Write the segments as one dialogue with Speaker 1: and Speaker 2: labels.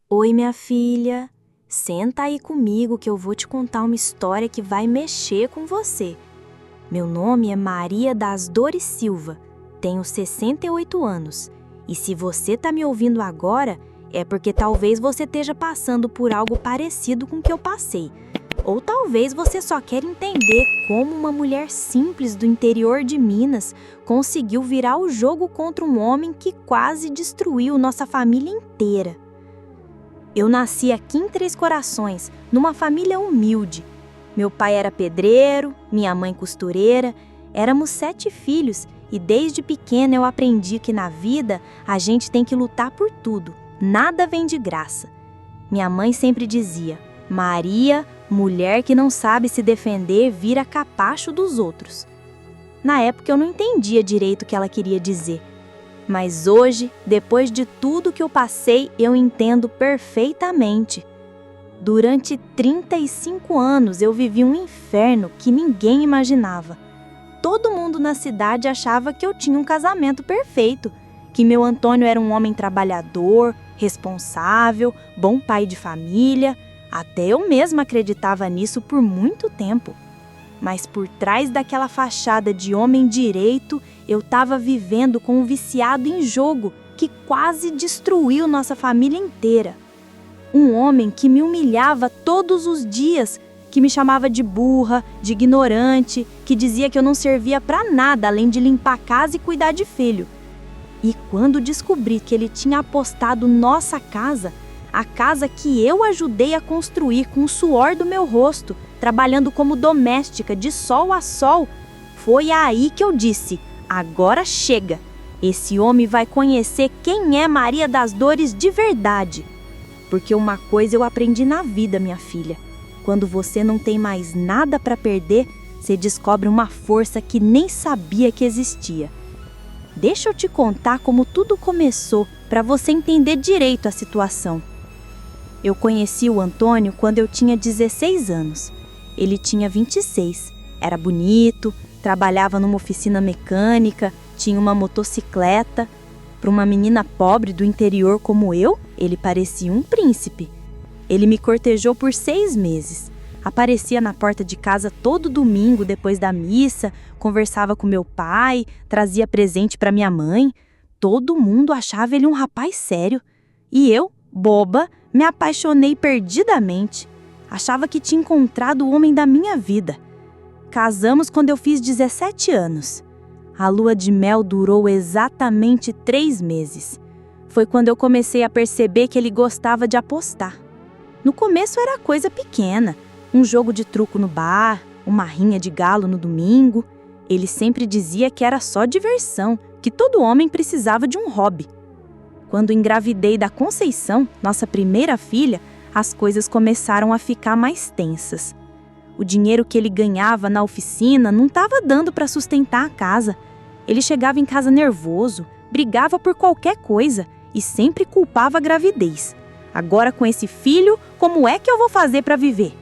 Speaker 1: Oi, minha filha. Senta aí comigo que eu vou te contar uma história que vai mexer com você. Meu nome é Maria das Dores Silva, tenho 68 anos. E se você tá me ouvindo agora, é porque talvez você esteja passando por algo parecido com o que eu passei. Ou talvez você só quer entender como uma mulher simples do interior de Minas conseguiu virar o jogo contra um homem que quase destruiu nossa família inteira. Eu nasci aqui em Três Corações, numa família humilde. Meu pai era pedreiro, minha mãe costureira, éramos 7 filhos e desde pequena eu aprendi que na vida a gente tem que lutar por tudo, nada vem de graça. Minha mãe sempre dizia: Maria, mulher que não sabe se defender, vira capacho dos outros. Na época eu não entendia direito o que ela queria dizer. Mas hoje, depois de tudo que eu passei, eu entendo perfeitamente. Durante 35 anos eu vivi um inferno que ninguém imaginava. Todo mundo na cidade achava que eu tinha um casamento perfeito, que meu Antônio era um homem trabalhador, responsável, bom pai de família. Até eu mesma acreditava nisso por muito tempo. Mas por trás daquela fachada de homem direito, eu estava vivendo com um viciado em jogo que quase destruiu nossa família inteira. Um homem que me humilhava todos os dias, que me chamava de burra, de ignorante, que dizia que eu não servia para nada além de limpar a casa e cuidar de filho. E quando descobri que ele tinha apostado nossa casa, a casa que eu ajudei a construir com o suor do meu rosto, trabalhando como doméstica de sol a sol, foi aí que eu disse: agora chega, esse homem vai conhecer quem é Maria das Dores de verdade. Porque uma coisa eu aprendi na vida, minha filha: quando você não tem mais nada para perder, você descobre uma força que nem sabia que existia. Deixa eu te contar como tudo começou, para você entender direito a situação. Eu conheci o Antônio quando eu tinha 16 anos. Ele tinha 26, era bonito, trabalhava numa oficina mecânica, tinha uma motocicleta. Para uma menina pobre do interior como eu, ele parecia um príncipe. Ele me cortejou por 6 meses. Aparecia na porta de casa todo domingo depois da missa, conversava com meu pai, trazia presente para minha mãe. Todo mundo achava ele um rapaz sério. E eu, boba, me apaixonei perdidamente. Achava que tinha encontrado o homem da minha vida. Casamos quando eu fiz 17 anos. A lua de mel durou exatamente 3 meses. Foi quando eu comecei a perceber que ele gostava de apostar. No começo era coisa pequena, um jogo de truco no bar, uma rinha de galo no domingo. Ele sempre dizia que era só diversão, que todo homem precisava de um hobby. Quando engravidei da Conceição, nossa primeira filha, as coisas começaram a ficar mais tensas. O dinheiro que ele ganhava na oficina não estava dando para sustentar a casa. Ele chegava em casa nervoso, brigava por qualquer coisa e sempre culpava a gravidez. Agora com esse filho, como é que eu vou fazer para viver?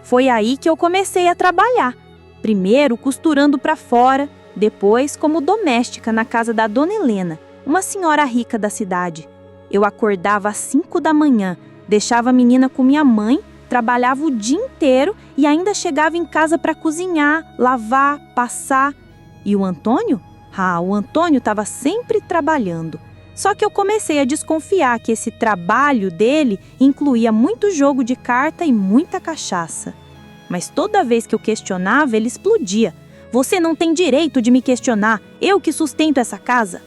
Speaker 1: Foi aí que eu comecei a trabalhar. Primeiro costurando para fora, depois como doméstica na casa da Dona Helena, uma senhora rica da cidade. Eu acordava às 5 da manhã, deixava a menina com minha mãe, trabalhava o dia inteiro e ainda chegava em casa para cozinhar, lavar, passar. E o Antônio? O Antônio estava sempre trabalhando. Só que eu comecei a desconfiar que esse trabalho dele incluía muito jogo de carta e muita cachaça. Mas toda vez que eu questionava, ele explodia. Você não tem direito de me questionar, eu que sustento essa casa.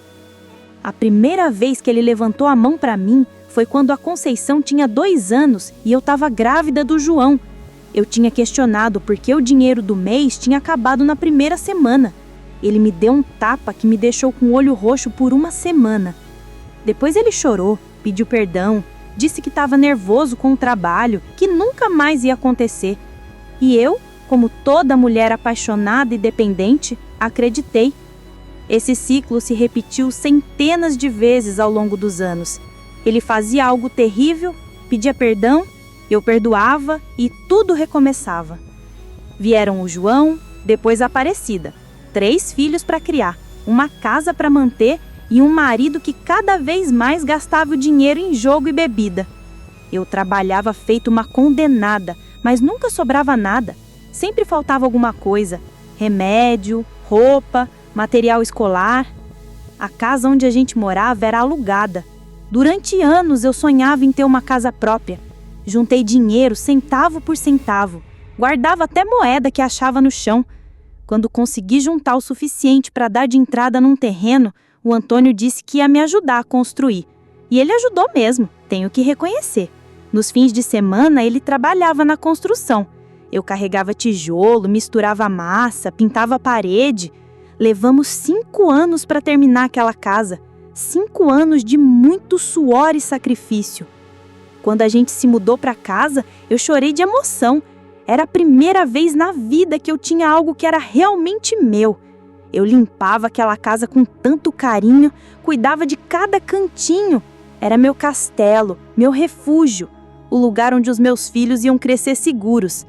Speaker 1: A primeira vez que ele levantou a mão para mim foi quando a Conceição tinha 2 anos e eu estava grávida do João. Eu tinha questionado porque o dinheiro do mês tinha acabado na primeira semana. Ele me deu um tapa que me deixou com o olho roxo por 1 semana. Depois ele chorou, pediu perdão, disse que estava nervoso com o trabalho, que nunca mais ia acontecer. E eu, como toda mulher apaixonada e dependente, acreditei. Esse ciclo se repetiu centenas de vezes ao longo dos anos. Ele fazia algo terrível, pedia perdão, eu perdoava e tudo recomeçava. Vieram o João, depois a Aparecida, 3 filhos para criar, uma casa para manter e um marido que cada vez mais gastava o dinheiro em jogo e bebida. Eu trabalhava feito uma condenada, mas nunca sobrava nada. Sempre faltava alguma coisa: remédio, roupa, material escolar. A casa onde a gente morava era alugada. Durante anos eu sonhava em ter uma casa própria. Juntei dinheiro centavo por centavo. Guardava até moeda que achava no chão. Quando consegui juntar o suficiente para dar de entrada num terreno, o Antônio disse que ia me ajudar a construir. E ele ajudou mesmo, tenho que reconhecer. Nos fins de semana, ele trabalhava na construção. Eu carregava tijolo, misturava massa, pintava a parede. Levamos 5 anos para terminar aquela casa. 5 anos de muito suor e sacrifício. Quando a gente se mudou para casa, eu chorei de emoção. Era a primeira vez na vida que eu tinha algo que era realmente meu. Eu limpava aquela casa com tanto carinho, cuidava de cada cantinho. Era meu castelo, meu refúgio, o lugar onde os meus filhos iam crescer seguros.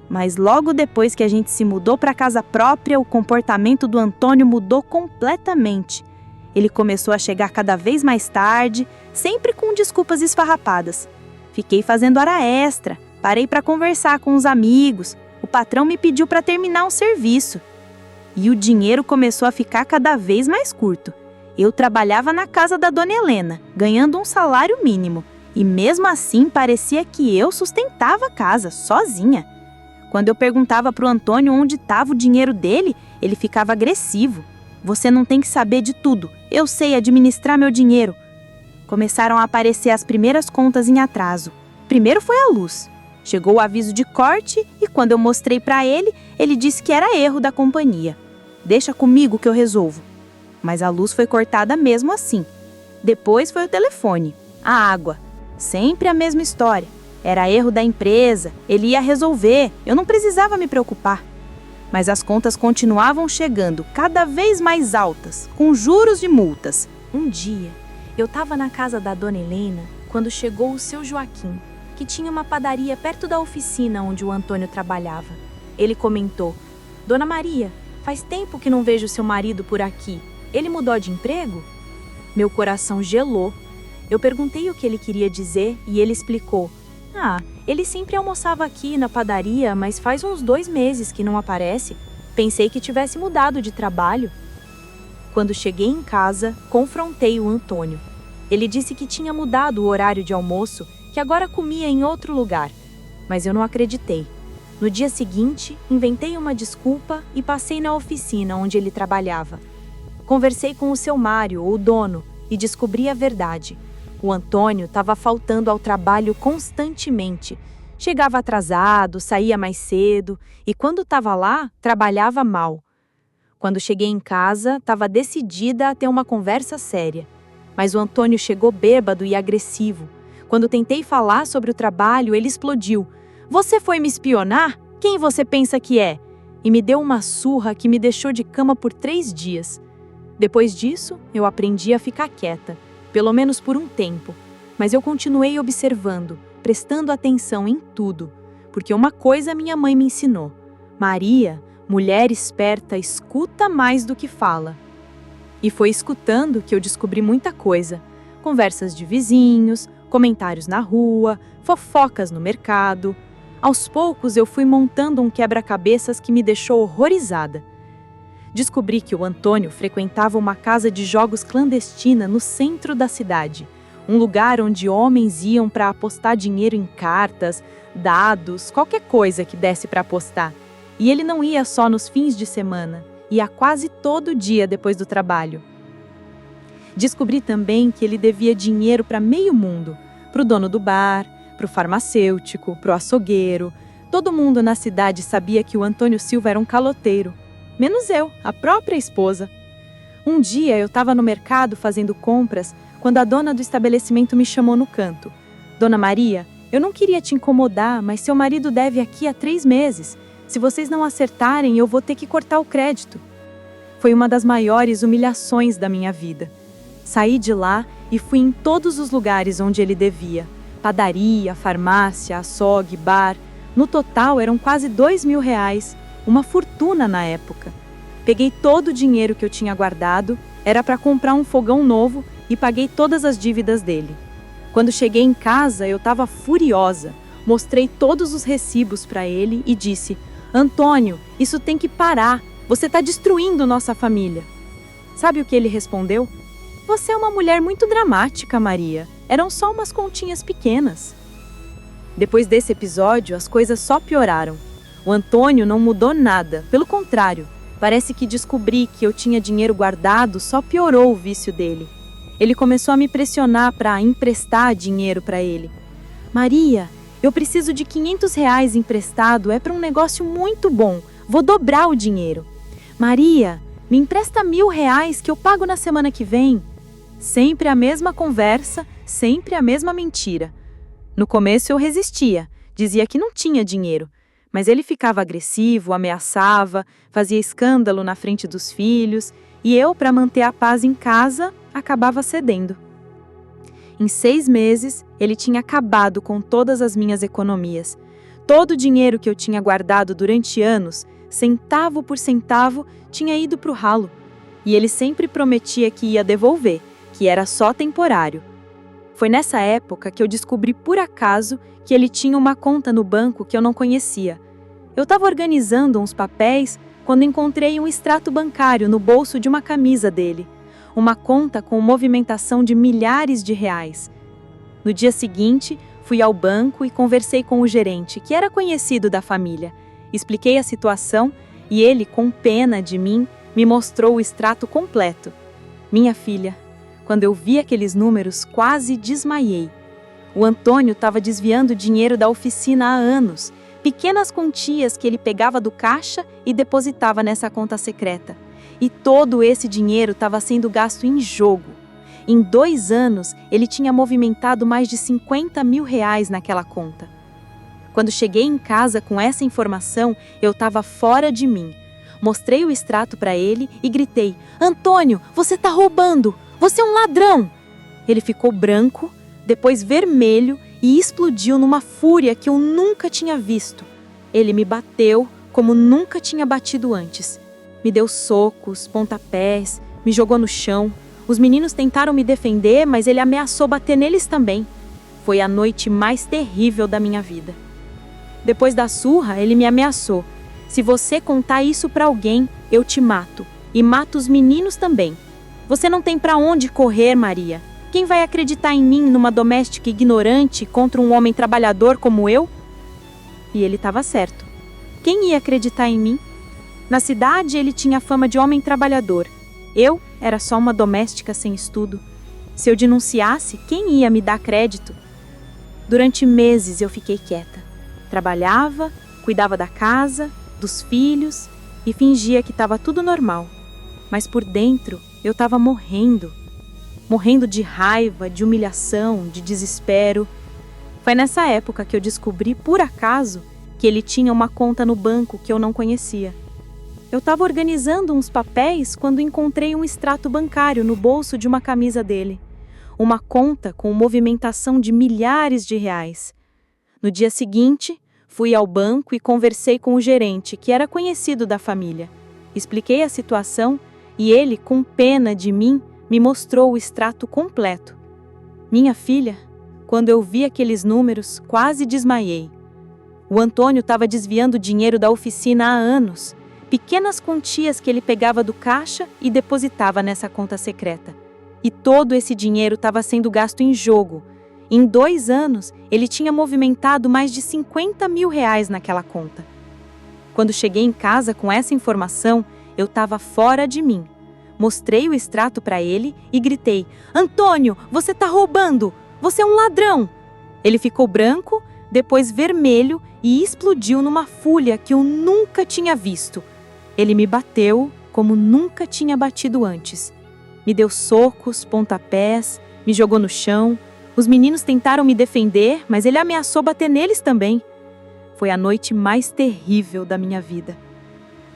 Speaker 1: Mas logo depois que a gente se mudou para casa própria, o comportamento do Antônio mudou completamente. Ele começou a chegar cada vez mais tarde, sempre com desculpas esfarrapadas. Fiquei fazendo hora extra, parei para conversar com os amigos, o patrão me pediu para terminar um serviço. E o dinheiro começou a ficar cada vez mais curto. Eu trabalhava na casa da Dona Helena, ganhando um salário mínimo, e mesmo assim parecia que eu sustentava a casa, sozinha. Quando eu perguntava para o Antônio onde estava o dinheiro dele, ele ficava agressivo. Você não tem que saber de tudo, eu sei administrar meu dinheiro. Começaram a aparecer as primeiras contas em atraso. Primeiro foi a luz. Chegou o aviso de corte e quando eu mostrei para ele, ele disse que era erro da companhia. Deixa comigo que eu resolvo. Mas a luz foi cortada mesmo assim. Depois foi o telefone, a água. Sempre a mesma história. Era erro da empresa, ele ia resolver, eu não precisava me preocupar. Mas as contas continuavam chegando cada vez mais altas, com juros de multas. Um dia, eu estava na casa da Dona Helena quando chegou o seu Joaquim, que tinha uma padaria perto da oficina onde o Antônio trabalhava. Ele comentou: Dona Maria, faz tempo que não vejo seu marido por aqui. Ele mudou de emprego? Meu coração gelou. Eu perguntei o que ele queria dizer e ele explicou: ele sempre almoçava aqui na padaria, mas faz uns 2 meses que não aparece. Pensei que tivesse mudado de trabalho. Quando cheguei em casa, confrontei o Antônio. Ele disse que tinha mudado o horário de almoço, que agora comia em outro lugar. Mas eu não acreditei. No dia seguinte, inventei uma desculpa e passei na oficina onde ele trabalhava. Conversei com o seu Mário, o dono, e descobri a verdade. O Antônio estava faltando ao trabalho constantemente. Chegava atrasado, saía mais cedo e quando estava lá, trabalhava mal. Quando cheguei em casa, estava decidida a ter uma conversa séria. Mas o Antônio chegou bêbado e agressivo. Quando tentei falar sobre o trabalho, ele explodiu. Você foi me espionar? Quem você pensa que é? E me deu uma surra que me deixou de cama por 3 dias. Depois disso, eu aprendi a ficar quieta. Pelo menos por um tempo, mas eu continuei observando, prestando atenção em tudo, porque uma coisa minha mãe me ensinou: Maria, mulher esperta, escuta mais do que fala. E foi escutando que eu descobri muita coisa: conversas de vizinhos, comentários na rua, fofocas no mercado. Aos poucos eu fui montando um quebra-cabeças que me deixou horrorizada. Descobri que o Antônio frequentava uma casa de jogos clandestina no centro da cidade, um lugar onde homens iam para apostar dinheiro em cartas, dados, qualquer coisa que desse para apostar. E ele não ia só nos fins de semana, ia quase todo dia depois do trabalho. Descobri também que ele devia dinheiro para meio mundo, para o dono do bar, para o farmacêutico, para o açougueiro. Todo mundo na cidade sabia que o Antônio Silva era um caloteiro. Menos eu, a própria esposa. Um dia eu estava no mercado fazendo compras quando a dona do estabelecimento me chamou no canto. Dona Maria, eu não queria te incomodar, mas seu marido deve aqui há 3 meses. Se vocês não acertarem, eu vou ter que cortar o crédito. Foi uma das maiores humilhações da minha vida. Saí de lá e fui em todos os lugares onde ele devia. Padaria, farmácia, açougue, bar. No total eram quase R$2.000. Uma fortuna na época. Peguei todo o dinheiro que eu tinha guardado, era para comprar um fogão novo e paguei todas as dívidas dele.
Speaker 2: Quando cheguei em casa, eu estava furiosa. Mostrei todos os recibos para ele e disse: Antônio, isso tem que parar. Você está destruindo nossa família. Sabe o que ele respondeu? Você é uma mulher muito dramática, Maria. Eram só umas continhas pequenas. Depois desse episódio, as coisas só pioraram. O Antônio não mudou nada, pelo contrário. Parece que descobri que eu tinha dinheiro guardado só piorou o vício dele. Ele começou a me pressionar para emprestar dinheiro para ele. Maria, eu preciso de R$ 500 emprestado, é para um negócio muito bom. Vou dobrar o dinheiro. Maria, me empresta R$ 1.000 que eu pago na semana que vem. Sempre a mesma conversa, sempre a mesma mentira. No começo eu resistia, dizia que não tinha dinheiro. Mas ele ficava agressivo, ameaçava, fazia escândalo na frente dos filhos, e eu, para manter a paz em casa, acabava cedendo. Em 6 meses, ele tinha acabado com todas as minhas economias. Todo o dinheiro que eu tinha guardado durante anos, centavo por centavo, tinha ido para o ralo. E ele sempre prometia que ia devolver, que era só temporário. Foi nessa época que eu descobri por acaso que ele tinha uma conta no banco que eu não conhecia. Eu estava organizando uns papéis quando encontrei um extrato bancário no bolso de uma camisa dele. Uma conta com movimentação de milhares de reais. No dia seguinte, fui ao banco e conversei com o gerente, que era conhecido da família. Expliquei a situação e ele, com pena de mim, me mostrou o extrato completo. Minha filha, quando eu vi aqueles números, quase desmaiei. O Antônio estava desviando dinheiro da oficina há anos, pequenas quantias que ele pegava do caixa e depositava nessa conta secreta. E todo esse dinheiro estava sendo gasto em jogo. Em 2 anos, ele tinha movimentado mais de R$ 50 mil naquela conta. Quando cheguei em casa com essa informação, eu estava fora de mim. Mostrei o extrato para ele e gritei: Antônio, você está roubando! Você é um ladrão! Ele ficou branco, depois vermelho e explodiu numa fúria que eu nunca tinha visto. Ele me bateu como nunca tinha batido antes. Me deu socos, pontapés, me jogou no chão. Os meninos tentaram me defender, mas ele ameaçou bater neles também. Foi a noite mais terrível da minha vida. Depois da surra, ele me ameaçou: se você contar isso para alguém, eu te mato. E mato os meninos também. Você não tem para onde correr, Maria. Quem vai acreditar em mim, numa doméstica ignorante, contra um homem trabalhador como eu? E ele estava certo. Quem ia acreditar em mim? Na cidade, ele tinha fama de homem trabalhador. Eu era só uma doméstica sem estudo. Se eu denunciasse, quem ia me dar crédito? Durante meses eu fiquei quieta. Trabalhava, cuidava da casa, dos filhos e fingia que estava tudo normal. Mas por dentro, eu estava morrendo. Morrendo de raiva, de humilhação, de desespero. Foi nessa época que eu descobri, por acaso, que ele tinha uma conta no banco que eu não conhecia. Eu estava organizando uns papéis quando encontrei um extrato bancário no bolso de uma camisa dele. Uma conta com movimentação de milhares de reais. No dia seguinte, fui ao banco e conversei com o gerente, que era conhecido da família. Expliquei a situação e ele, com pena de mim, me mostrou o extrato completo. Minha filha, quando eu vi aqueles números, quase desmaiei. O Antônio estava desviando dinheiro da oficina há anos. Pequenas quantias que ele pegava do caixa e depositava nessa conta secreta. E todo esse dinheiro estava sendo gasto em jogo. Em 2 anos, ele tinha movimentado mais de R$ 50 mil naquela conta. Quando cheguei em casa com essa informação, eu estava fora de mim. Mostrei o extrato para ele e gritei: Antônio, você está roubando! Você é um ladrão! Ele ficou branco, depois vermelho e explodiu numa fúria que eu nunca tinha visto. Ele me bateu como nunca tinha batido antes. Me deu socos, pontapés, me jogou no chão. Os meninos tentaram me defender, mas ele ameaçou bater neles também. Foi a noite mais terrível da minha vida.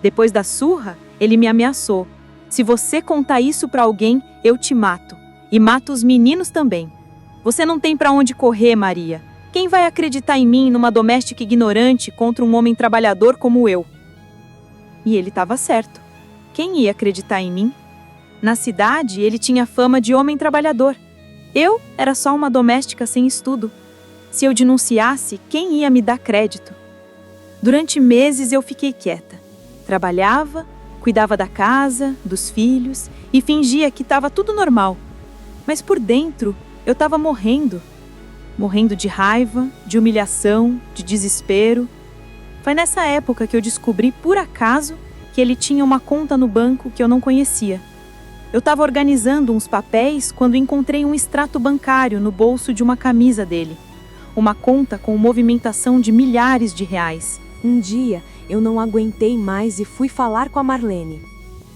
Speaker 2: Depois da surra, ele me ameaçou: se você contar isso para alguém, eu te mato. E mato os meninos também. Você não tem para onde correr, Maria. Quem vai acreditar em mim, numa doméstica ignorante, contra um homem trabalhador como eu? E ele estava certo. Quem ia acreditar em mim? Na cidade, ele tinha fama de homem trabalhador. Eu era só uma doméstica sem estudo. Se eu denunciasse, quem ia me dar crédito? Durante meses eu fiquei quieta. Trabalhava, cuidava da casa, dos filhos e fingia que estava tudo normal. Mas por dentro, eu estava morrendo. Morrendo de raiva, de humilhação, de desespero. Foi nessa época que eu descobri, por acaso, que ele tinha uma conta no banco que eu não conhecia. Eu estava organizando uns papéis quando encontrei um extrato bancário no bolso de uma camisa dele. Uma conta com movimentação de milhares de reais.
Speaker 3: Um dia, eu não aguentei mais e fui falar com a Marlene.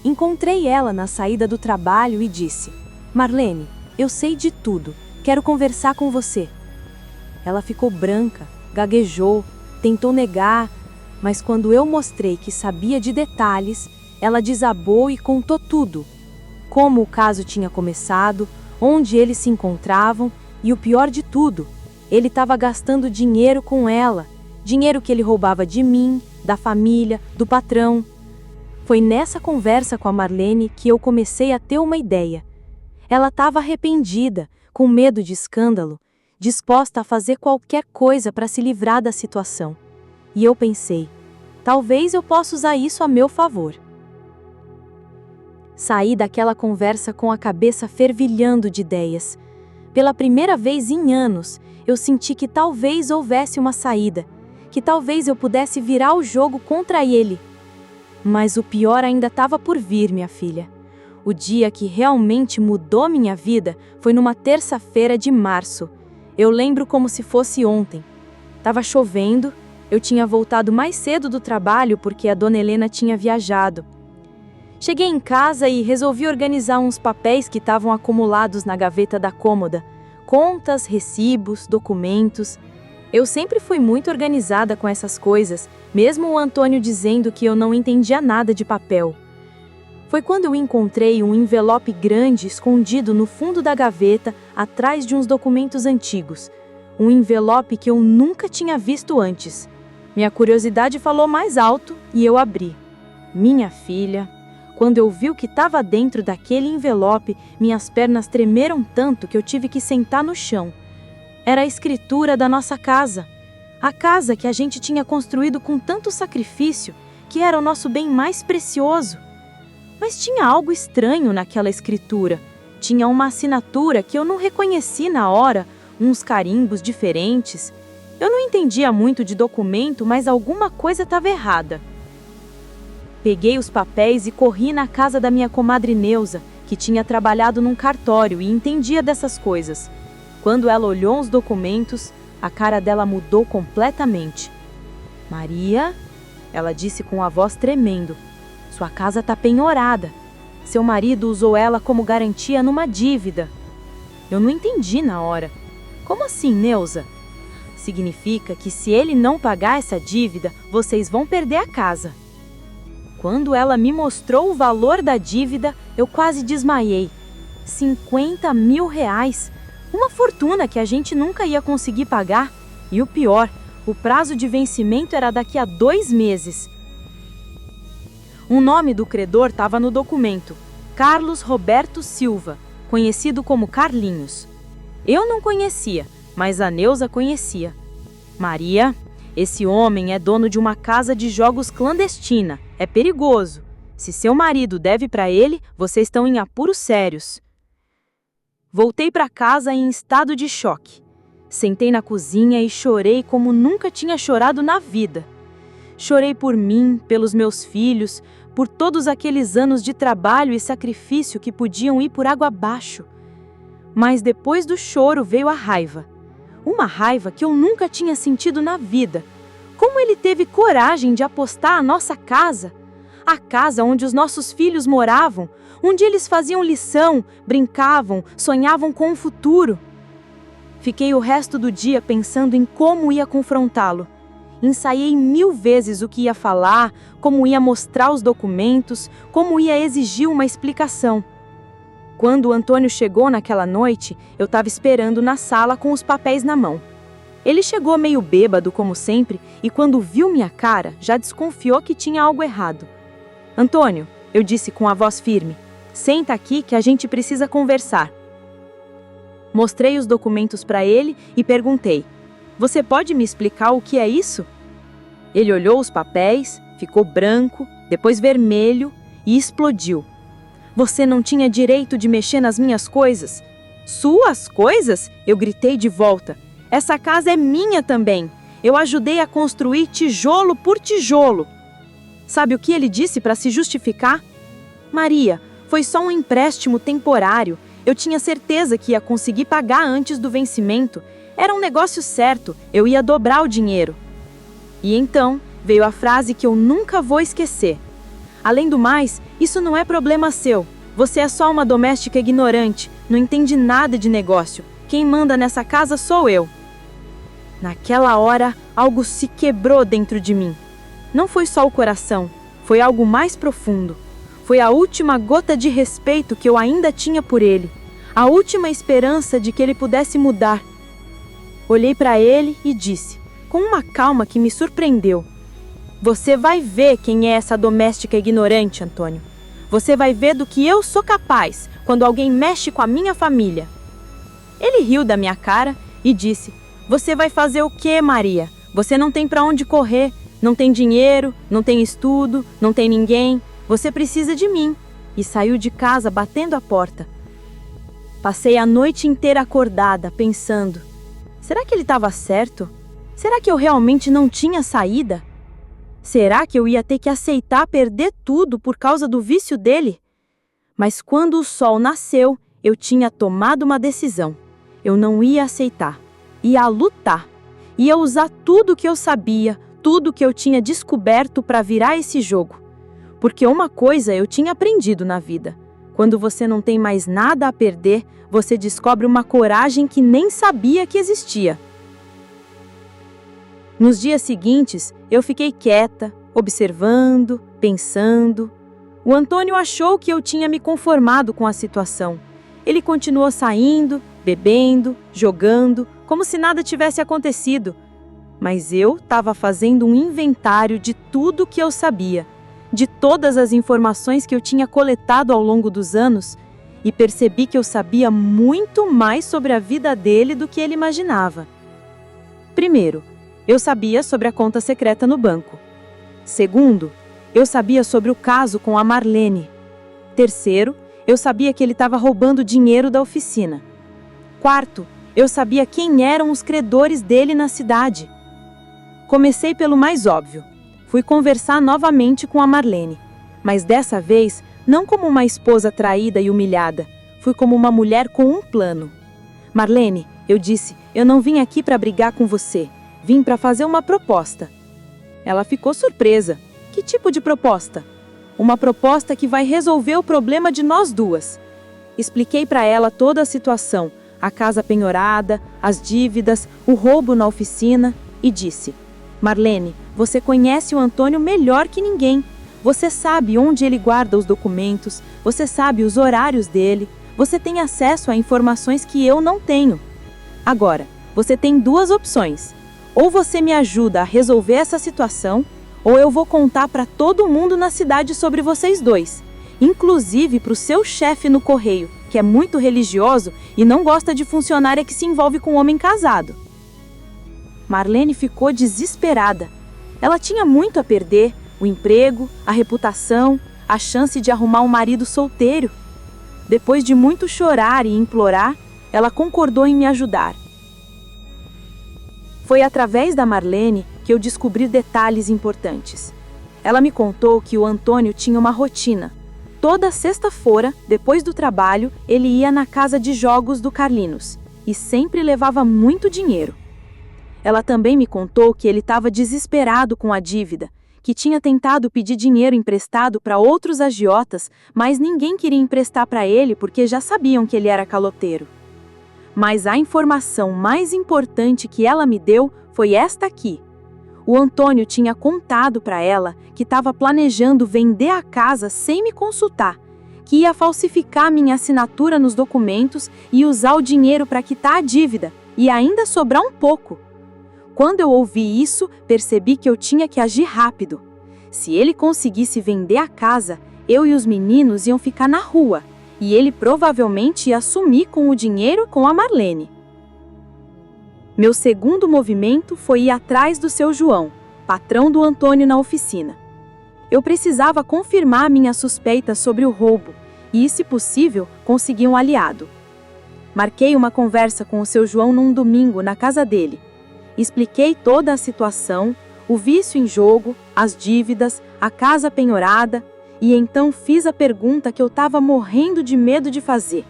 Speaker 3: Encontrei ela na saída do trabalho e disse: Marlene, eu sei de tudo, quero conversar com você. Ela ficou branca, gaguejou, tentou negar, mas quando eu mostrei que sabia de detalhes, ela desabou e contou tudo. Como o caso tinha começado, onde eles se encontravam e o pior de tudo, ele estava gastando dinheiro com ela, dinheiro que ele roubava de mim, da família, do patrão. Foi nessa conversa com a Marlene que eu comecei a ter uma ideia. Ela estava arrependida, com medo de escândalo, disposta a fazer qualquer coisa para se livrar da situação. E eu pensei, talvez eu possa usar isso a meu favor. Saí daquela conversa com a cabeça fervilhando de ideias. Pela primeira vez em anos, eu senti que talvez houvesse uma saída, que talvez eu pudesse virar o jogo contra ele. Mas o pior ainda estava por vir, minha filha. O dia que realmente mudou minha vida foi numa terça-feira de março. Eu lembro como se fosse ontem. Tava chovendo, eu tinha voltado mais cedo do trabalho porque a dona Helena tinha viajado. Cheguei em casa e resolvi organizar uns papéis que estavam acumulados na gaveta da cômoda. Contas, recibos, documentos. Eu sempre fui muito organizada com essas coisas, mesmo o Antônio dizendo que eu não entendia nada de papel. Foi quando eu encontrei um envelope grande escondido no fundo da gaveta, atrás de uns documentos antigos. Um envelope que eu nunca tinha visto antes. Minha curiosidade falou mais alto e eu abri. Minha filha... Quando eu vi o que estava dentro daquele envelope, minhas pernas tremeram tanto que eu tive que sentar no chão. Era a escritura da nossa casa. A casa que a gente tinha construído com tanto sacrifício, que era o nosso bem mais precioso. Mas tinha algo estranho naquela escritura. Tinha uma assinatura que eu não reconheci na hora, uns carimbos diferentes. Eu não entendia muito de documento, mas alguma coisa estava errada. Peguei os papéis e corri na casa da minha comadre Neuza, que tinha trabalhado num cartório e entendia dessas coisas. Quando ela olhou os documentos, a cara dela mudou completamente. Maria, ela disse com a voz tremendo, sua casa está penhorada. Seu marido usou ela como garantia numa dívida. Eu não entendi na hora. Como assim, Neuza? Significa que se ele não pagar essa dívida, vocês vão perder a casa. Quando ela me mostrou o valor da dívida, eu quase desmaiei. 50 mil reais! Uma fortuna que a gente nunca ia conseguir pagar. E o pior, o prazo de vencimento era daqui a 2 meses. O nome do credor estava no documento. Carlos Roberto Silva, conhecido como Carlinhos. Eu não conhecia, mas a Neuza conhecia. Maria, esse homem é dono de uma casa de jogos clandestina. É perigoso. Se seu marido deve para ele, vocês estão em apuros sérios. Voltei para casa em estado de choque. Sentei na cozinha e chorei como nunca tinha chorado na vida. Chorei por mim, pelos meus filhos, por todos aqueles anos de trabalho e sacrifício que podiam ir por água abaixo. Mas depois do choro veio a raiva. Uma raiva que eu nunca tinha sentido na vida. Como ele teve coragem de apostar a nossa casa? A casa onde os nossos filhos moravam, onde eles faziam lição, brincavam, sonhavam com o futuro. Fiquei o resto do dia pensando em como ia confrontá-lo. Ensaiei 1000 vezes o que ia falar, como ia mostrar os documentos, como ia exigir uma explicação. Quando o Antônio chegou naquela noite, eu estava esperando na sala com os papéis na mão. Ele chegou meio bêbado, como sempre, e quando viu minha cara, já desconfiou que tinha algo errado. Antônio, eu disse com a voz firme, senta aqui que a gente precisa conversar.
Speaker 2: Mostrei os documentos para ele e perguntei: "Você pode me explicar o que é isso?" Ele olhou os papéis, ficou branco, depois vermelho e explodiu. "Você não tinha direito de mexer nas minhas coisas." "Suas coisas?" Eu gritei de volta. "Essa casa é minha também. Eu ajudei a construir tijolo por tijolo." Sabe o que ele disse para se justificar? "Maria, foi só um empréstimo temporário. Eu tinha certeza que ia conseguir pagar antes do vencimento. Era um negócio certo, eu ia dobrar o dinheiro." E então veio a frase que eu nunca vou esquecer. "Além do mais, isso não é problema seu. Você é só uma doméstica ignorante, não entende nada de negócio. Quem manda nessa casa sou eu." Naquela hora, algo se quebrou dentro de mim. Não foi só o coração, foi algo mais profundo. Foi a última gota de respeito que eu ainda tinha por ele. A última esperança de que ele pudesse mudar. Olhei para ele e disse, com uma calma que me surpreendeu: "Você vai ver quem é essa doméstica ignorante, Antônio. Você vai ver do que eu sou capaz quando alguém mexe com a minha família." Ele riu da minha cara e disse: "Você vai fazer o quê, Maria? Você não tem para onde correr, não tem dinheiro, não tem estudo, não tem ninguém. Você precisa de mim." E saiu de casa batendo a porta. Passei a noite inteira acordada, pensando: será que ele estava certo? Será que eu realmente não tinha saída? Será que eu ia ter que aceitar perder tudo por causa do vício dele? Mas quando o sol nasceu, eu tinha tomado uma decisão. Eu não ia aceitar. Ia lutar. Ia usar tudo que eu sabia, tudo que eu tinha descoberto para virar esse jogo. Porque uma coisa eu tinha aprendido na vida: quando você não tem mais nada a perder, você descobre uma coragem que nem sabia que existia. Nos dias seguintes, eu fiquei quieta, observando, pensando. O Antônio achou que eu tinha me conformado com a situação. Ele continuou saindo, bebendo, jogando, como se nada tivesse acontecido. Mas eu estava fazendo um inventário de tudo que eu sabia, de todas as informações que eu tinha coletado ao longo dos anos, e percebi que eu sabia muito mais sobre a vida dele do que ele imaginava. Primeiro, eu sabia sobre a conta secreta no banco. Segundo, eu sabia sobre o caso com a Marlene. Terceiro, eu sabia que ele estava roubando dinheiro da oficina. Quarto, eu sabia quem eram os credores dele na cidade. Comecei pelo mais óbvio. Fui conversar novamente com a Marlene, mas dessa vez não como uma esposa traída e humilhada. Fui como uma mulher com um plano. "Marlene", eu disse, "eu não vim aqui para brigar com você. Vim para fazer uma proposta." Ela ficou surpresa. "Que tipo de proposta?" "Uma proposta que vai resolver o problema de nós duas." Expliquei para ela toda a situação, a casa penhorada, as dívidas, o roubo na oficina, e disse: "Marlene, você conhece o Antônio melhor que ninguém. Você sabe onde ele guarda os documentos, você sabe os horários dele, você tem acesso a informações que eu não tenho. Agora, você tem duas opções. Ou você me ajuda a resolver essa situação, ou eu vou contar para todo mundo na cidade sobre vocês dois, inclusive para o seu chefe no correio, que é muito religioso e não gosta de funcionária que se envolve com um homem casado." Marlene ficou desesperada. Ela tinha muito a perder: o emprego, a reputação, a chance de arrumar um marido solteiro. Depois de muito chorar e implorar, ela concordou em me ajudar. Foi através da Marlene que eu descobri detalhes importantes. Ela me contou que o Antônio tinha uma rotina. Toda sexta-feira, depois do trabalho, ele ia na casa de jogos do Carlinhos e sempre levava muito dinheiro. Ela também me contou que ele estava desesperado com a dívida, que tinha tentado pedir dinheiro emprestado para outros agiotas, mas ninguém queria emprestar para ele porque já sabiam que ele era caloteiro. Mas a informação mais importante que ela me deu foi esta aqui. O Antônio tinha contado para ela que estava planejando vender a casa sem me consultar, que ia falsificar minha assinatura nos documentos e usar o dinheiro para quitar a dívida, e ainda sobrar um pouco. Quando eu ouvi isso, percebi que eu tinha que agir rápido. Se ele conseguisse vender a casa, eu e os meninos iam ficar na rua, e ele provavelmente ia sumir com o dinheiro com a Marlene. Meu segundo movimento foi ir atrás do seu João, patrão do Antônio na oficina. Eu precisava confirmar minha suspeita sobre o roubo e, se possível, conseguir um aliado. Marquei uma conversa com o seu João num domingo na casa dele. Expliquei toda a situação, o vício em jogo, as dívidas, a casa penhorada, e então fiz a pergunta que eu estava morrendo de medo de fazer.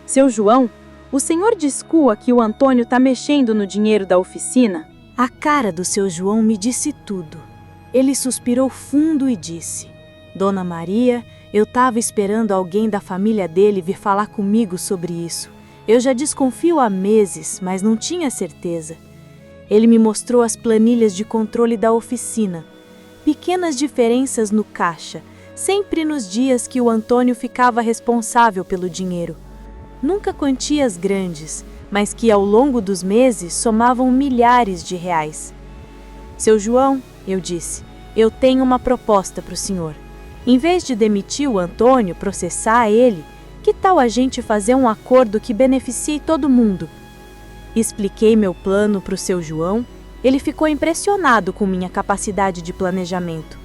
Speaker 2: Seu João, o senhor discua que o Antônio está mexendo no dinheiro da oficina?
Speaker 3: A cara do seu João me disse tudo. Ele suspirou fundo e disse: Dona Maria, eu estava esperando alguém da família dele vir falar comigo sobre isso. Eu já desconfio há meses, mas não tinha certeza. Ele me mostrou as planilhas de controle da oficina. Pequenas diferenças no caixa, sempre nos dias que o Antônio ficava responsável pelo dinheiro. Nunca quantias grandes, mas que ao longo dos meses somavam milhares de reais. Seu João, eu disse, eu tenho uma proposta para o senhor. Em vez de demitir o Antônio, processar ele, que tal a gente fazer um acordo que beneficie todo mundo? Expliquei meu plano para o seu João. Ele ficou impressionado com minha capacidade de planejamento.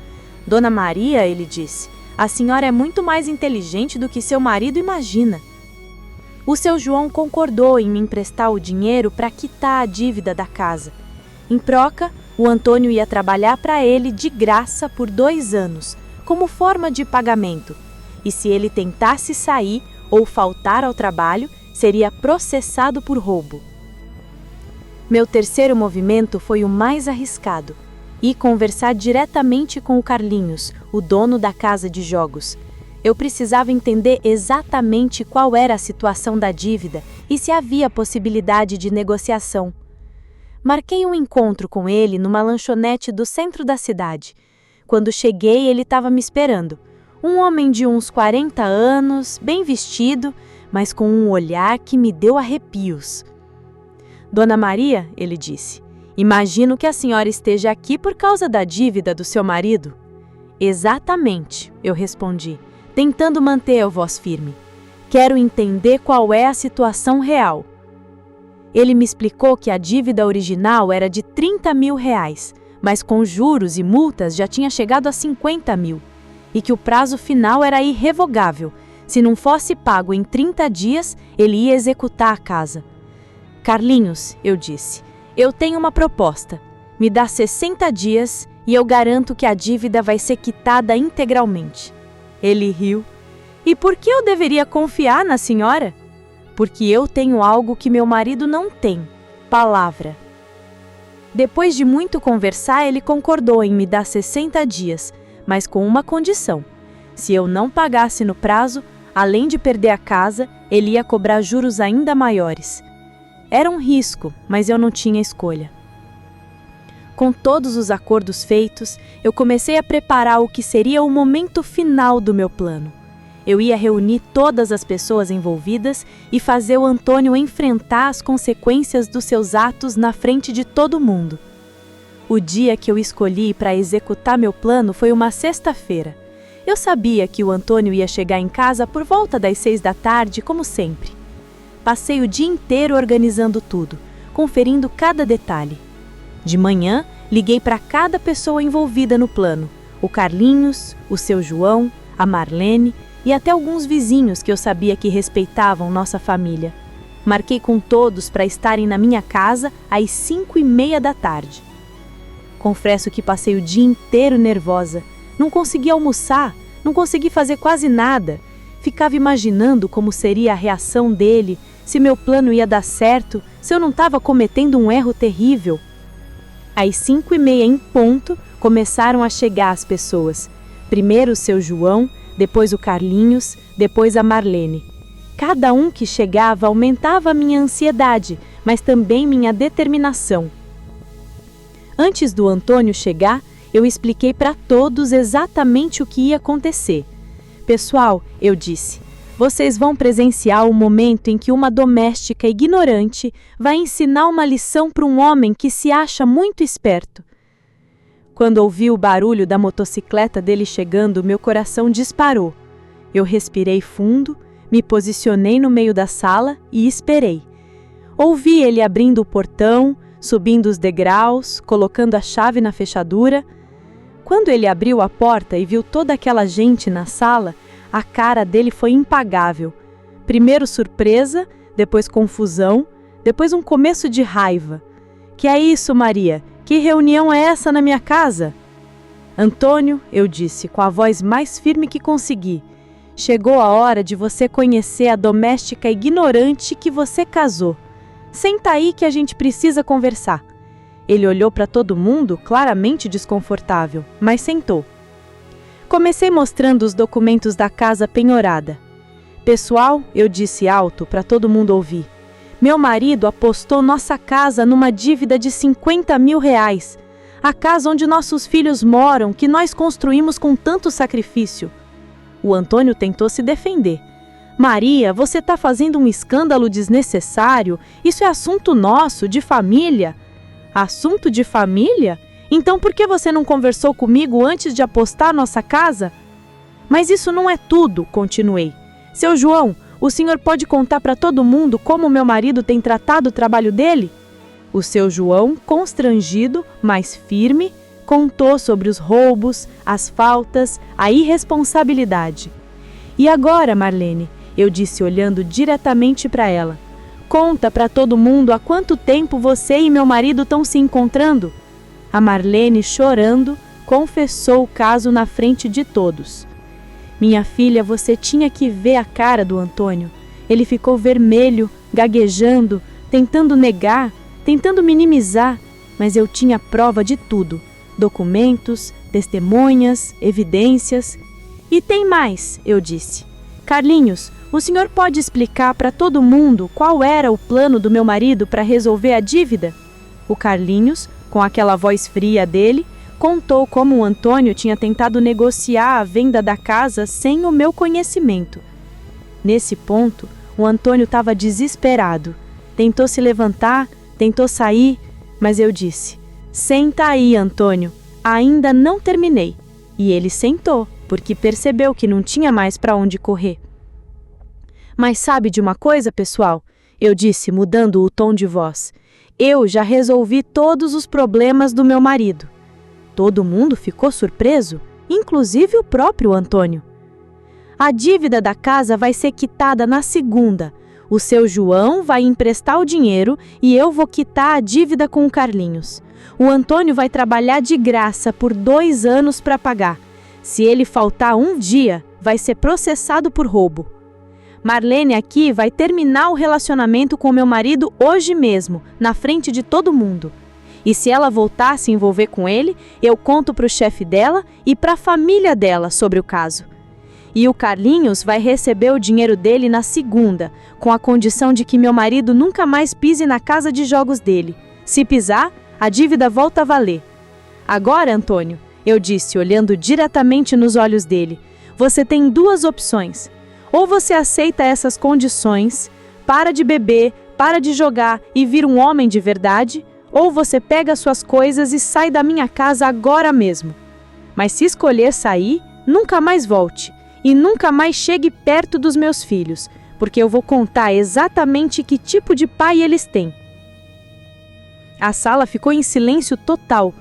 Speaker 3: Dona Maria, ele disse, a senhora é muito mais inteligente do que seu marido imagina. O seu João concordou em me emprestar o dinheiro para quitar a dívida da casa. Em troca, o Antônio ia trabalhar para ele de graça por 2 anos, como forma de pagamento. E se ele tentasse sair ou faltar ao trabalho, seria processado por roubo. Meu terceiro movimento foi o mais arriscado. Ir conversar diretamente com o Carlinhos, o dono da casa de jogos. Eu precisava entender exatamente qual era a situação da dívida e se havia possibilidade de negociação. Marquei um encontro com ele numa lanchonete do centro da cidade. Quando cheguei, ele estava me esperando. Um homem de uns 40 anos, bem vestido, mas com um olhar que me deu arrepios. Dona Maria, ele disse, imagino que a senhora esteja aqui por causa da dívida do seu marido. Exatamente, eu respondi, tentando manter a voz firme. Quero entender qual é a situação real. Ele me explicou que a dívida original era de 30 mil reais, mas com juros e multas já tinha chegado a 50 mil, e que o prazo final era irrevogável. Se não fosse pago em 30 dias, ele ia executar a casa. Carlinhos, eu disse, eu tenho uma proposta. Me dá 60 dias e eu garanto que a dívida vai ser quitada integralmente. Ele riu. E por que eu deveria confiar na senhora? Porque eu tenho algo que meu marido não tem: palavra. Depois de muito conversar, ele concordou em me dar 60 dias, mas com uma condição. Se eu não pagasse no prazo, além de perder a casa, ele ia cobrar juros ainda maiores. Era um risco, mas eu não tinha escolha. Com todos os acordos feitos, eu comecei a preparar o que seria o momento final do meu plano. Eu ia reunir todas as pessoas envolvidas e fazer o Antônio enfrentar as consequências dos seus atos na frente de todo mundo. O dia que eu escolhi para executar meu plano foi uma sexta-feira. Eu sabia que o Antônio ia chegar em casa por volta das 6 da tarde, como sempre. Passei o dia inteiro organizando tudo, conferindo cada detalhe. De manhã, liguei para cada pessoa envolvida no plano: o Carlinhos, o seu João, a Marlene e até alguns vizinhos que eu sabia que respeitavam nossa família. Marquei com todos para estarem na minha casa às 5:30 da tarde. Confesso que passei o dia inteiro nervosa. Não consegui almoçar, não consegui fazer quase nada. Ficava imaginando como seria a reação dele, se meu plano ia dar certo, se eu não estava cometendo um erro terrível. Às 5:30 em ponto, começaram a chegar as pessoas. Primeiro o seu João, depois o Carlinhos, depois a Marlene. Cada um que chegava aumentava a minha ansiedade, mas também minha determinação. Antes do Antônio chegar, eu expliquei para todos exatamente o que ia acontecer. Pessoal, eu disse, vocês vão presenciar o momento em que uma doméstica ignorante vai ensinar uma lição para um homem que se acha muito esperto. Quando ouvi o barulho da motocicleta dele chegando, meu coração disparou. Eu respirei fundo,
Speaker 2: Me posicionei no meio da sala e esperei. Ouvi ele abrindo o portão, subindo os degraus, colocando a chave na fechadura. Quando ele abriu a porta e viu toda aquela gente na sala, a cara dele foi impagável. Primeiro surpresa, depois confusão, depois um começo de raiva. Que é isso, Maria? Que reunião é essa na minha casa? Antônio, eu disse, com a voz mais firme que consegui, chegou a hora de você conhecer a doméstica ignorante que você casou. Senta aí que a gente precisa conversar. Ele olhou para todo mundo, claramente desconfortável, mas sentou. Comecei mostrando os documentos da casa penhorada. Pessoal, eu disse alto para todo mundo ouvir. Meu marido apostou nossa casa numa dívida de R$50 mil. A casa onde nossos filhos moram, que nós construímos com tanto sacrifício. O Antônio tentou se defender. Maria, você está fazendo um escândalo desnecessário. Isso é assunto nosso, de família. Assunto de família? Então por que você não conversou comigo antes de apostar nossa casa? Mas isso não é tudo, continuei. Seu João, o senhor pode contar para todo mundo como meu marido tem tratado o trabalho dele? O seu João, constrangido, mas firme, contou sobre os roubos, as faltas, a irresponsabilidade. E agora, Marlene, eu disse olhando diretamente para ela, conta para todo mundo há quanto tempo você e meu marido estão se encontrando? A Marlene, chorando, confessou o caso na frente de todos. Minha filha, você tinha que ver a cara do Antônio. Ele ficou vermelho, gaguejando, tentando negar, tentando minimizar, mas eu tinha prova de tudo. Documentos, testemunhas, evidências. E tem mais, eu disse. Carlinhos, o senhor pode explicar para todo mundo qual era o plano do meu marido para resolver a dívida? O Carlinhos, com aquela voz fria dele, contou como o Antônio tinha tentado negociar a venda da casa sem o meu conhecimento. Nesse ponto, o Antônio estava desesperado. Tentou se levantar, tentou sair, mas eu disse, senta aí, Antônio, ainda não terminei. E ele sentou, porque percebeu que não tinha mais para onde correr. Mas sabe de uma coisa, pessoal? Eu disse, mudando o tom de voz. Eu já resolvi todos os problemas do meu marido. Todo mundo ficou surpreso, inclusive o próprio Antônio. A dívida da casa vai ser quitada na segunda. O seu João vai emprestar o dinheiro e eu vou quitar a dívida com o Carlinhos. O Antônio vai trabalhar de graça por 2 anos para pagar. Se ele faltar um dia, vai ser processado por roubo. Marlene aqui vai terminar o relacionamento com meu marido hoje mesmo, na frente de todo mundo. E se ela voltar a se envolver com ele, eu conto para o chefe dela e para a família dela sobre o caso. E o Carlinhos vai receber o dinheiro dele na segunda, com a condição de que meu marido nunca mais pise na casa de jogos dele. Se pisar, a dívida volta a valer. Agora, Antônio, eu disse, olhando diretamente nos olhos dele, você tem 2 opções. Ou você aceita essas condições, para de beber, para de jogar e vira um homem de verdade, ou você pega suas coisas e sai da minha casa agora mesmo. Mas se escolher sair, nunca mais volte e nunca mais chegue perto dos meus filhos, porque eu vou contar exatamente que tipo de pai eles têm. A sala ficou em silêncio total,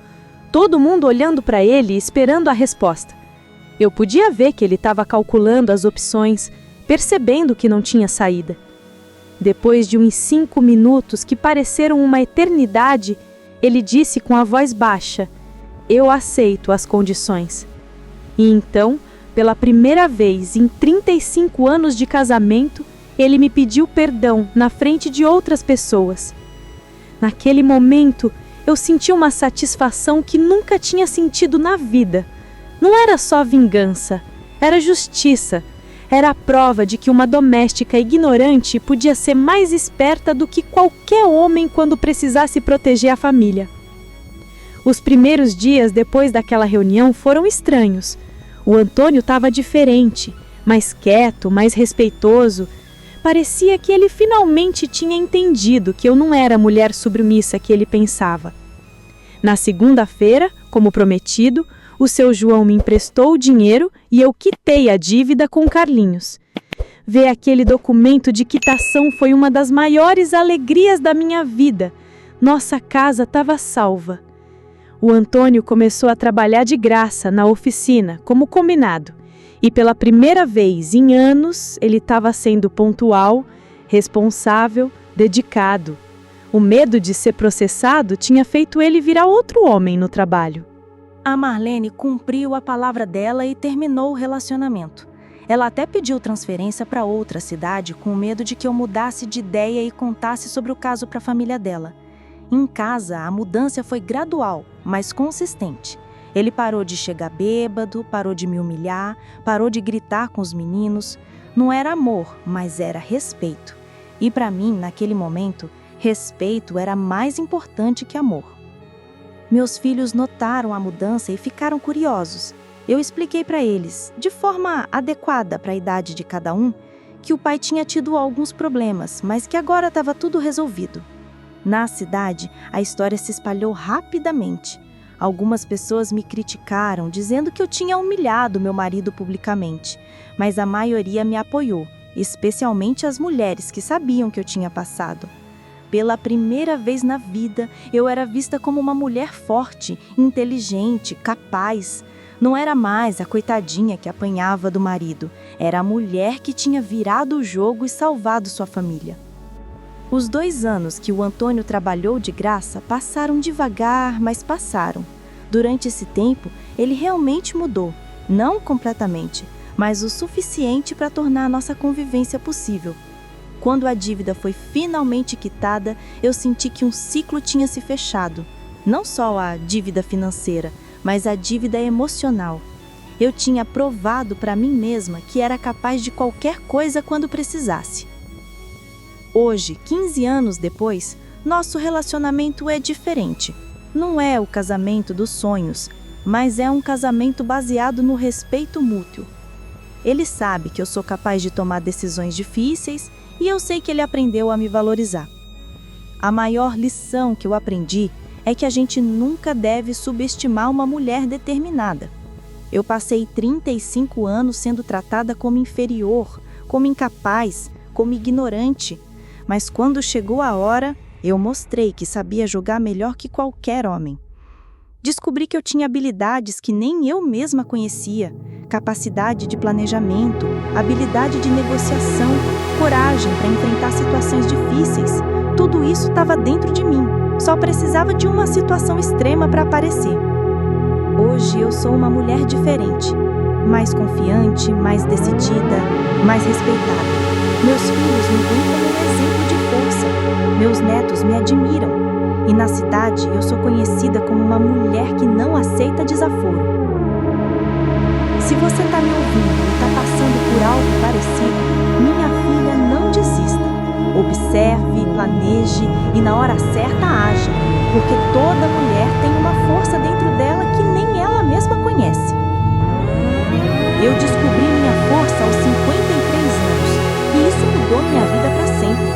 Speaker 2: todo mundo olhando para ele e esperando a resposta. Eu podia ver que ele estava calculando as opções, percebendo que não tinha saída. Depois de uns 5 minutos que pareceram uma eternidade, ele disse com a voz baixa, eu aceito as condições. E então, pela primeira vez em 35 anos de casamento, ele me pediu perdão na frente de outras pessoas. Naquele momento, eu senti uma satisfação que nunca tinha sentido na vida. Não era só vingança, era justiça. Era a prova de que uma doméstica ignorante podia ser mais esperta do que qualquer homem quando precisasse proteger a família. Os primeiros dias depois daquela reunião foram estranhos. O Antônio estava diferente, mais quieto, mais respeitoso. Parecia que ele finalmente tinha entendido que eu não era a mulher submissa que ele pensava. Na segunda-feira, como prometido, o seu João me emprestou o dinheiro e eu quitei a dívida com Carlinhos. Ver aquele documento de quitação foi uma das maiores alegrias da minha vida. Nossa casa estava salva. O Antônio começou a trabalhar de graça na oficina, como combinado. E pela primeira vez em anos, ele estava sendo pontual, responsável, dedicado. O medo de ser processado tinha feito ele virar outro homem no trabalho.
Speaker 4: A Marlene cumpriu a palavra dela e terminou o relacionamento. Ela até pediu transferência para outra cidade com medo de que eu mudasse de ideia e contasse sobre o caso para a família dela. Em casa, a mudança foi gradual, mas consistente. Ele parou de chegar bêbado, parou de me humilhar, parou de gritar com os meninos. Não era amor, mas era respeito. E para mim, naquele momento, respeito era mais importante que amor. Meus filhos notaram a mudança e ficaram curiosos. Eu expliquei para eles, de forma adequada para a idade de cada um, que o pai tinha tido alguns problemas, mas que agora estava tudo resolvido. Na cidade, a história se espalhou rapidamente. Algumas pessoas me criticaram, dizendo que eu tinha humilhado meu marido publicamente, mas a maioria me apoiou, especialmente as mulheres que sabiam que eu tinha passado. Pela primeira vez na vida, eu era vista como uma mulher forte, inteligente, capaz. Não era mais a coitadinha que apanhava do marido, era a mulher que tinha virado o jogo e salvado sua família. Os 2 anos que o Antônio trabalhou de graça passaram devagar, mas passaram. Durante esse tempo, ele realmente mudou, não completamente, mas o suficiente para tornar a nossa convivência possível. Quando a dívida foi finalmente quitada, eu senti que um ciclo tinha se fechado. Não só a dívida financeira, mas a dívida emocional. Eu tinha provado para mim mesma que era capaz de qualquer coisa quando precisasse. Hoje, 15 anos depois, nosso relacionamento é diferente. Não é o casamento dos sonhos, mas é um casamento baseado no respeito mútuo. Ele sabe que eu sou capaz de tomar decisões difíceis e eu sei que ele aprendeu a me valorizar. A maior lição que eu aprendi é que a gente nunca deve subestimar uma mulher determinada. Eu passei 35 anos sendo tratada como inferior, como incapaz, como ignorante. Mas quando chegou a hora, eu mostrei que sabia jogar melhor que qualquer homem. Descobri que eu tinha habilidades que nem eu mesma conhecia, capacidade de planejamento, habilidade de negociação, coragem para enfrentar situações difíceis. Tudo isso estava dentro de mim, só precisava de uma situação extrema para aparecer. Hoje eu sou uma mulher diferente, mais confiante, mais decidida, mais respeitada. Meus filhos me veem como um exemplo de força. Meus netos me admiram. E na cidade eu sou conhecida como uma mulher que não aceita desaforo. Se você está me ouvindo e está passando por algo parecido, minha filha, não desista. Observe, planeje e na hora certa aja, porque toda mulher tem uma força dentro dela que nem ela mesma conhece. Eu descobri minha força aos 53 anos. E isso mudou minha vida para sempre.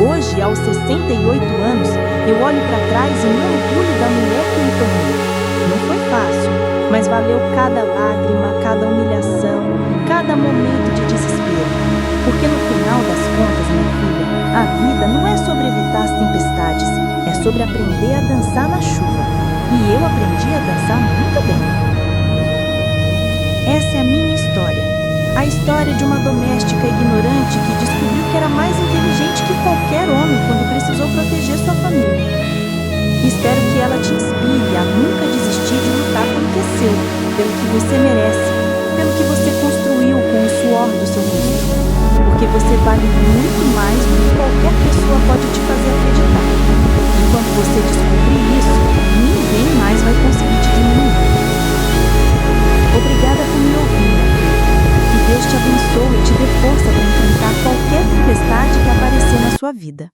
Speaker 4: Hoje, aos 68 anos, eu olho para trás e me orgulho da mulher que me tornei. Não foi fácil, mas valeu cada lágrima, cada humilhação, cada momento de desespero. Porque no final das contas, minha filha, a vida não é sobre evitar as tempestades, é sobre aprender a dançar na chuva. E eu aprendi a dançar muito bem. Essa é a minha história. A história de uma doméstica ignorante que descobriu que era mais inteligente que qualquer homem quando precisou proteger sua família. Espero que ela te inspire a nunca desistir de lutar pelo que é seu, pelo que você merece, pelo que você construiu com o suor do seu rosto. Porque você vale muito mais do que qualquer pessoa pode te fazer acreditar. E quando você descobrir isso, ninguém mais vai conseguir te diminuir. Obrigada por me ouvir. Que Deus te abençoe e te dê força para enfrentar qualquer tempestade que aparecer na sua vida.